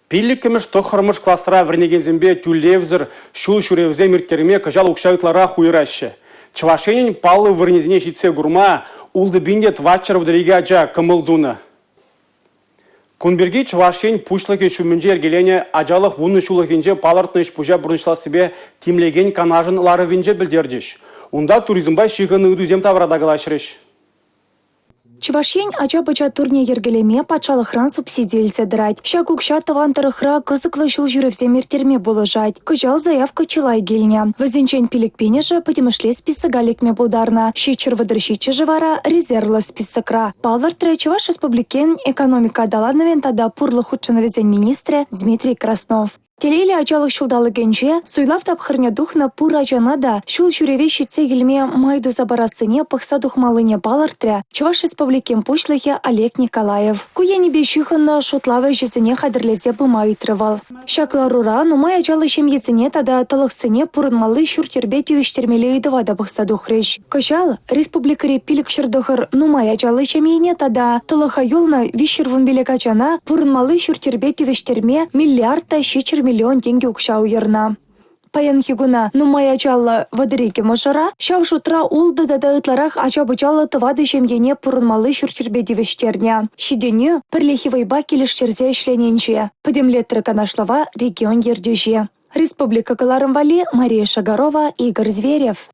Пиллик кемеш тохырмыш кластыра вернегензембе тюллевзер, шул шуревзе миртерме кажал укшаутлара хуйраще. Чавашенин палы вернезне щитсе гурма, улды бинде твачер вдалигаджа кымылдуна. Кунберги Чавашень пушлыки шумінже ергелене ажалық вуны шулықинже палартныш пужа бұрыншла себе тимлеген канажын ларывинже білдердеш. Унда туризмбай шиғыны үдузем таврадағылашырыш. Чувашень ача-бача турне ергелеме патшалықран субсидияльсе дырать. Шагукша тавантарықра кызыклы шул жүревзе мертерме болыжать. Кыжал заявка чылай гельня. Вазенчен пиликпенеже подемышле список галикме булдарна. Щичер выдрыщиче живара резервла списокра. Палартре Чуваш республикен экономика даладновен тада пурлы худшановезен министре Дмитрий Краснов. Телейлі ачалық шулдалы генже, суйлав тапхырне духна пура жанада, шул жүреве щитсе гельме майду забарасыне пықса духмалыне балартре, Чуваш республикен пушлыхе Олег Николаев. Куяне бешюханна шутлавы жүзіне қадырлезе бұма үйтірвал. Шакларура, нумай ачалы шемьезіне тада талықсыне пурынмалы шүртербе тюештермелі үдівада пықса духрыш. Кыжал, республикари пилік шырдығыр нумай ачалы шемьене тада талыха юлна вишервун белек ачана пурынмалы шүртербе тюештерме миллиардта щичер миллион деньги укша уйырна. Паян хигуна нумай ачалы вадыреке мошара, шав шутра улды дада ытларах ача-бычалы тывады жемгене пурынмалы шүртербе девештерне. Шидене пірлехи вайба келіштерзе ішлененже. Подемлеттірі канашлава регион ердюже. Республика Каларымвали, Мария Шагарова, Игорь Зверев.